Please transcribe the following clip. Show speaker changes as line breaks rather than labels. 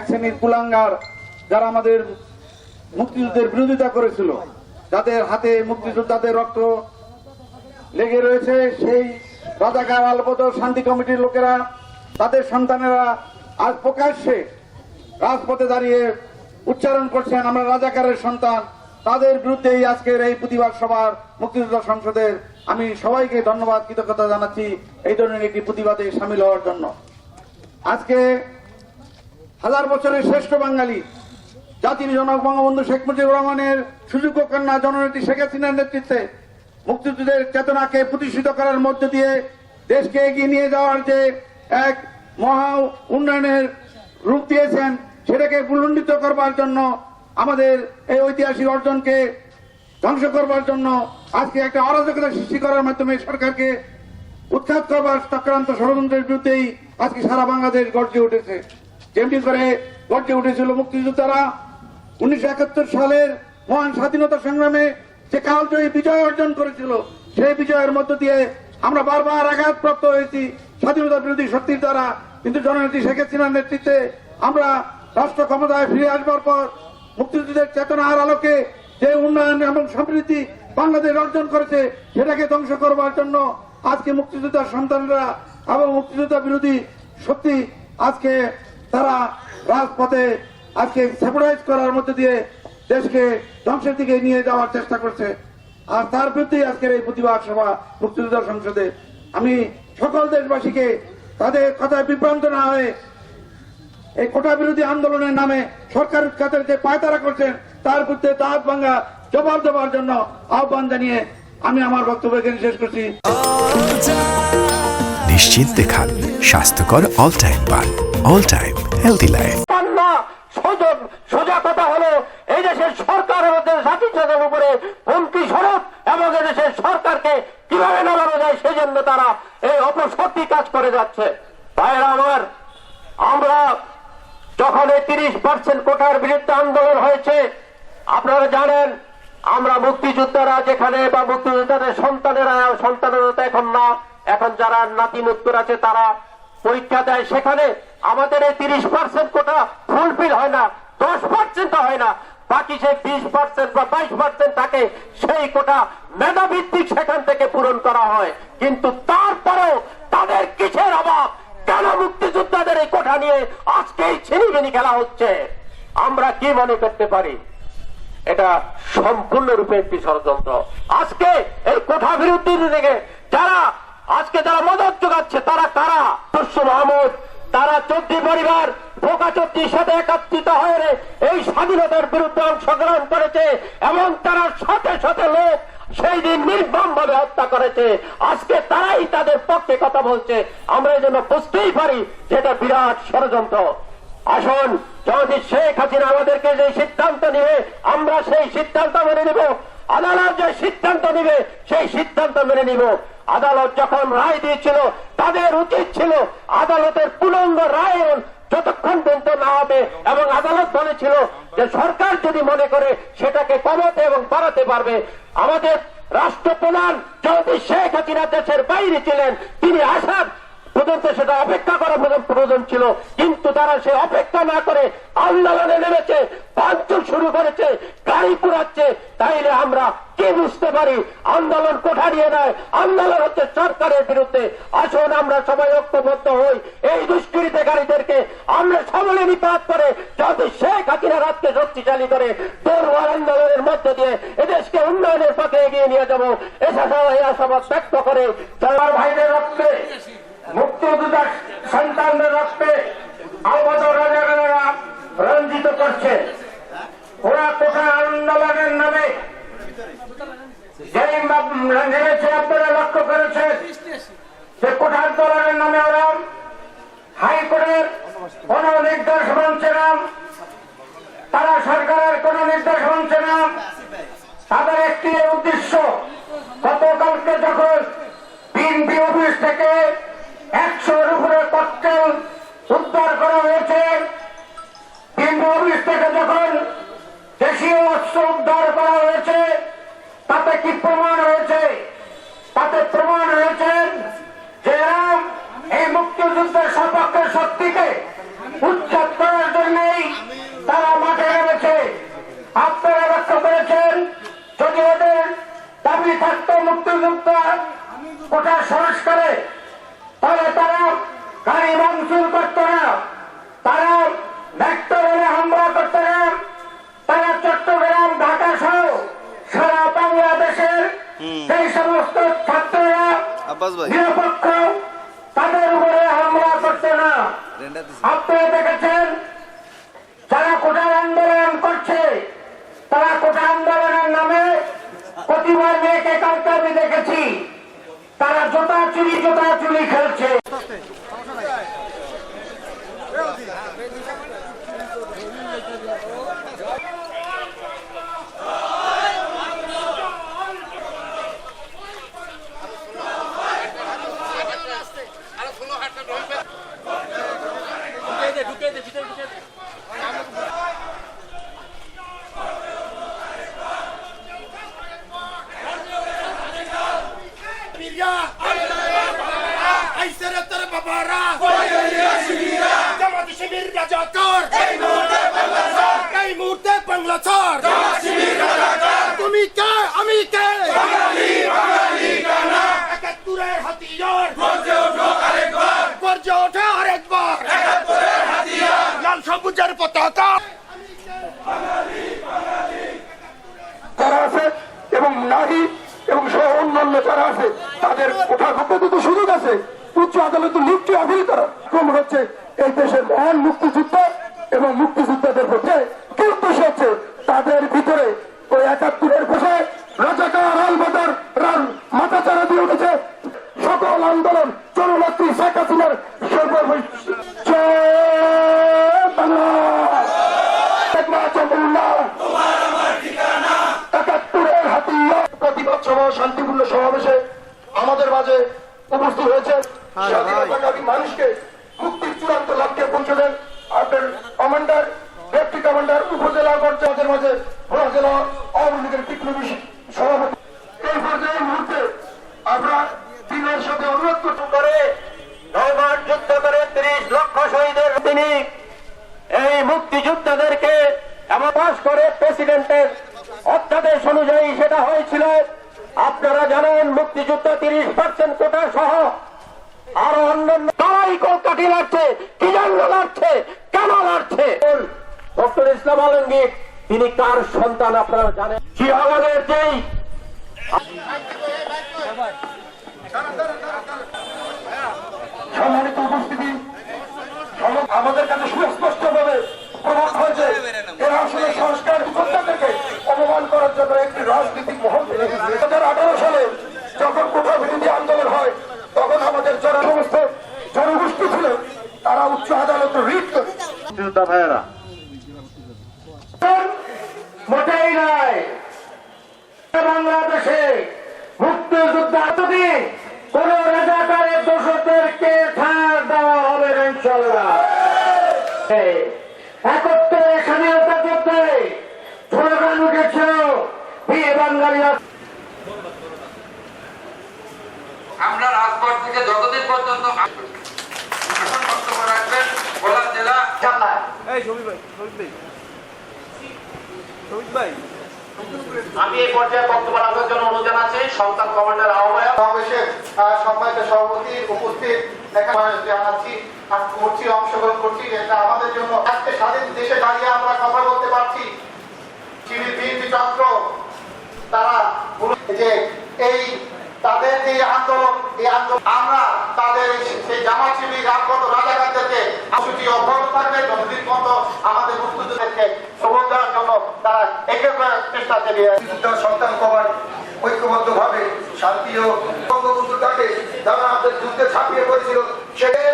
এক শ্রেণীর কুলাঙ্গার যারা আমাদের মুক্তিযুদ্ধের বিরোধিতা করেছিল, যাদের হাতে মুক্তিযোদ্ধাদের রক্ত লেগে রয়েছে, সেই রাজাকার আলবদর শান্তি কমিটির লোকেরা, তাদের সন্তানেরা আজ প্রকাশ্যে রাজপথে দাঁড়িয়ে উচ্চারণ করছেন আমরা রাজাকারের সন্তান। তাদের বিরুদ্ধেই আজকের এই প্রতিবাদ সভার মুক্তিযোদ্ধা সংসদের আমি সবাইকে ধন্যবাদ কৃতজ্ঞতা জানাচ্ছি এই ধরনের একটি প্রতিবাদে সামিল হওয়ার জন্য। আজকে হাজার বছরের শ্রেষ্ঠ বাঙালি জাতির জনক বঙ্গবন্ধু শেখ মুজিবুর রহমানের সুযোগ্য কন্যা জননেত্রী শেখ হাসিনার নেতৃত্বে মুক্তিযুদ্ধের চেতনাকে প্রতিষ্ঠিত করার মধ্য দিয়ে দেশকে এগিয়ে নিয়ে যাওয়ার যে এক মহা উন্নয়নের রূপ দিয়েছেন, সেটাকে ভুলুণ্ঠিত করবার জন্য, আমাদের এই ঐতিহাসিক অর্জনকে ধ্বংস করবার জন্য আজকে একটা অরাজকতা সৃষ্টি করার মাধ্যমে সরকারকে উৎখাত করবার চক্রান্ত ষড়যন্ত্রের বিরুদ্ধেই আজকে সারা বাংলাদেশ গর্জে উঠেছে। যেমনি করে গর্জে উঠেছিল মুক্তিযোদ্ধারা 1971 সালের মহান স্বাধীনতা সংগ্রামে যে কালজয়ী বিজয় অর্জন করেছিল, সেই বিজয়ের মধ্য দিয়ে আমরা বারবার আঘাতপ্রাপ্ত হয়েছি স্বাধীনতা বিরোধী শক্তির দ্বারা। কিন্তু জননেত্রী শেখ হাসিনার নেতৃত্বে আমরা রাষ্ট্র ক্ষমতায় ফিরে আসবার পর মুক্তিযুদ্ধের চেতনার আলোকে যে উন্নয়ন এবং সমৃদ্ধি বাংলাদেশ অর্জন করেছে, সেটাকে ধ্বংস করবার জন্য আজকে মুক্তিযোদ্ধার সন্তানরা এবং মুক্তিযোদ্ধা বিরোধী শক্তি আজকে তারা রাজপথে আজকে স্যাবোটাইজ করার মধ্যে দিয়ে দেশকে ধ্বংসের দিকে নিয়ে যাওয়ার চেষ্টা করছে। আর তার বিরুদ্ধেই আজকের এই প্রতিবাদ সভা মুক্তিযোদ্ধা সংসদে। আমি সকল দেশবাসীকে তাদের কথায় বিভ্রান্ত না হয়ে এই কোটা বিরোধী আন্দোলনের নামে সরকার উৎখাতের যে পায়তারা করছেন, তার বিরুদ্ধে দাঁত ভাঙ্গা জবাব দেওয়ার জন্য আহ্বান জানিয়ে আমি আমার বক্তব্য এখানে শেষ করছি।
নিশ্চিন্তে খান স্বাস্থ্যকর অল টাইম পান, অল টাইম হেলদি লাইফ।
সোজা কথা হলো, এই দেশের সরকার আমাদের জাতির উপরে হুমকি স্বরূপ এবং এদেশের সরকারকে কিভাবে নামানো যায় সেই জন্য তারা এই অপশক্তি কাজ করে যাচ্ছে। ভাইয়েরা আমার, আমরা যখন এই 30% কোটার বিরুদ্ধে আন্দোলন হয়েছে, আপনারা জানেন আমরা মুক্তিযোদ্ধারা যেখানে বা মুক্তিযোদ্ধাদের সন্তানেরা তো এখন না, এখন যারা নাতি মুক্তর আছে তারা পরীক্ষা দেয়, সেখানে আমাদের এই 30% কোটা ফুলফিল হয় না, 10% হয় না, বাকি সেই 20% বা 22% থাকে, সেই কোটা মেধাভিত্তিক সেখান থেকে পূরণ করা হয়। কিন্তু তারপরেও তাদের কিসের অভাব? কেন মুক্তিযোদ্ধাদের এই কোটা নিয়ে আজকেই ছিনিমিনি খেলা হচ্ছে? আমরা কি মনে করতে পারি? এটা সম্পূর্ণরূপে একটি ষড়যন্ত্র। আজকে এই কোটা বিরোধী দিকে যারা মদত যোগাচ্ছে, তারা কারা? মাহমুদ, তারা 14 পরিবার বোকা 14 সাথে একত্রিত হয়ে এই স্বাধীনতার বিরুদ্ধে অংশগ্রহণ করেছে এবং তারা সাথে সাথে লোক সেই দিন নির্মম ভাবে হত্যা করেছে। আজকে তারাই তাদের পক্ষে কথা বলছে। আমরা এই জন্য বুঝতেই পারি যেটা বিরাট ষড়যন্ত্র। আসুন, যদি শেখ হাসিনা আমাদেরকে যে সিদ্ধান্ত নিবে, আমরা সেই সিদ্ধান্ত মেনে নিব। আদালত যে সিদ্ধান্ত নিবে, সেই সিদ্ধান্ত মেনে নিব। আদালত যখন রায় দিয়েছিল, তাদের উচিত ছিল আদালতের পূর্ণাঙ্গ রায় যতক্ষণ পর্যন্ত না হবে, এবং আদালত বলেছিল যে সরকার যদি মনে করে সেটাকে কমাতে এবং বাড়াতে পারবে। আমাদের রাষ্ট্রপ্রধান যদি শেখ হাসিনা দেশের বাইরে ছিলেন, তিনি আসার পর্যন্ত সেটা অপেক্ষা করা প্রয়োজন ছিল, কিন্তু তারা সে অপেক্ষা না করে আন্দোলনে নেমেছে, ভাঙচুর শুরু করেছে, গাড়ি পুড়াচ্ছে। তাইলে আমরা কি বুঝতে পারি? আন্দোলন কোঠারিয়ে নয়, আন্দোলন হচ্ছে সরকারের বিরুদ্ধে। আসুন আমরা সবাই ঐক্যবদ্ধ হই, এই দুষ্কৃতিকারীদেরকে আমরা সকলে নিপাত করে যদি শেখ হাসিনা রাতকে শক্তিশালী করে তরুণ আন্দোলনের মধ্যে দিয়ে এদেশকে উন্নয়নের পথে এগিয়ে নিয়ে যাবো। এছাড়াও এই আশাবাদ ব্যক্ত করে সবার ভাইদের রক্তে, মুক্তিযোদ্ধার সন্তানদের রক্তে আলবদর রাজাকারেরা রঞ্জিত করছে। ওরা কোটা আন্দোলনের নামে যেই নেমেছে, আপনারা লক্ষ্য করেছেন যে কোটা আন্দোলনের নামে ওরা হাইকোর্টের কোন নির্দেশ মানছে না, তারা সরকারের কোন নির্দেশ মানছে না। তাদের একটি উদ্দেশ্য, গতকালকে যখন বিএনপি অফিস থেকে 100-এর উপরে ককটেল উদ্ধার করা হয়েছে, বিএনপি অফিস থেকে যখন দেশীয় অস্ত্র উদ্ধার করা হয়েছে, তাতে কি প্রমাণ হয়েছে? তাতে প্রমাণ হয়েছে যে এরা এই মুক্তিযুদ্ধের সপক্ষে শক্তিকে উচ্ছেদ করার জন্যই কোটা সংস্কারে, তাহলে তারা গাড়ি ভাঙচুর করত না, তারা মেট্রোরেলে হামলা করত না, তারা চট্টগ্রাম ঢাকা সহ সারা বাংলাদেশের সেই সমস্ত ছাত্ররা নিরপেক্ষ তাদের উপরে হামলা করছে না। আপনারা দেখেছেন যারা কোটা আন্দোলন করছে, তারা কোটা আন্দোলনের নামে প্রতিবার মেয়েকে কালকে আমি দেখেছি তারা জোতা চুরি খেলছে।
তুমি কে আমি কে একাত্তরের হাতিয়ার গর্জে ওঠে আরেকবার লাল সবুজের পতাকা
যারা আছে এবং নারী এবং সহ অন্যান্য যারা আছে তাদের কোঠা করতে তো সুযোগ আছে। উচ্চ আদালতে নিশ্চয় আপিল করা ক্রম হচ্ছে এই দেশের মহান মুক্তিযুদ্ধ এবং মুক্তিযোদ্ধাদের পক্ষে কি উদ্দেশ্য হচ্ছে তাদের ভিতরে ওই ৭১-এর বসে রাজাকার আলবদর মাথা চারা দিয়ে উঠেছে। সকল আন্দোলন জননেত্রী শেখ হাসিনার প্রতিবাদ সভা শান্তিপূর্ণ সমাবেশে আমাদের মাঝে উপস্থিত হয়েছে স্বাধীনতাকামী মানুষকে মুক্তির চূড়ান্ত লক্ষ্যে পৌঁছে দেন আপনার কমান্ডার ডেপুটি কমান্ডার উপজেলা পর্যায়ের মাঝে ভোলা জেলা আওয়ামী লীগের বিপ্লবী সভাপতি। এই পর্যায়ে মুহূর্তে আমরা দিনের সাথে অনুরোধ করতে পারে ৯ মাস যুদ্ধ করে ৩০ লক্ষ শহীদের তিনি এই মুক্তিযোদ্ধাদেরকে এমন পাশ করে প্রেসিডেন্টের অধ্যাদেশ অনুযায়ী সেটা হয়েছিল। আপনারা জানেন মুক্তিযুদ্ধ 30% কোটা সহ আরো অন্যান্য তারাই কলকাঠি লাগছে, কি জন্য লাগছে, কেন লাগছে। ডক্টর ইসলাম আলমগীর তিনি কার সন্তান আপনারা জানেন। কি আমাদের যেই সম্মানিত উপস্থিতি আমাদের কাছে সুস্পষ্ট ভাবে প্রমাণ হয়েছে এরা আসলে সংস্কার যোদ্ধাদেরকে অপমান করার জন্য একটি রাজনৈতিক মহল। 2018 সালে যখন কোটা বিরোধী আন্দোলন হয় তখন আমাদের যারা সমস্ত জনগোষ্ঠী ছিল তারা উচ্চ আদালতে রিট করে
যোদ্ধা ভাইয়েরা
মোটেই নয়। বাংলাদেশে মুক্তিযুদ্ধ এতদিন কোন রাজাকারের দোষদেরকে ছাড় দেওয়া হবে না ইনশাল্লাহ। ৭১ স্বাধীনতা যুদ্ধে স্লোগান উঠেছিল বীর বাঙালিরা।
আমরা রাজপথ থেকে যতদিন পর্যন্ত বক্তব্য রাখবেন ভোলা জেলা
আমি এই পর্যায়ে বক্তব্য রাখার জন্য অনুরোধ জানাচ্ছি সন্তান কমান্ডার আহ্বায়ক
সমাবেশের সম্মানিত সভাপতি উপস্থিত জানাচ্ছি করছি অংশগ্রহণ করছি এটা আমাদের জন্য আজকে স্বাধীন দেশে দাঁড়িয়ে আমরা কথা বলতে পারছি। বিএনপি চক্র তারা যে এই তাদের যে আন্দোলন এই আন্দোলন আমরা তাদের সেই জামাত শিবির রাজপথ রাজাকারদেরকে আসুটি অব্যাহত থাকবে যতদিন পর্যন্ত আমাদের মুক্তিযোদ্ধাদেরকে সবল দেওয়ার জন্য তারা একে চেষ্টা চালিয়ে সন্তান কমার ঐক্যবদ্ধ ভাবে শান্তি ও বঙ্গবন্ধু তাকে যারা আমাদের যুদ্ধে ঝাঁপিয়ে পড়েছিল সেটাই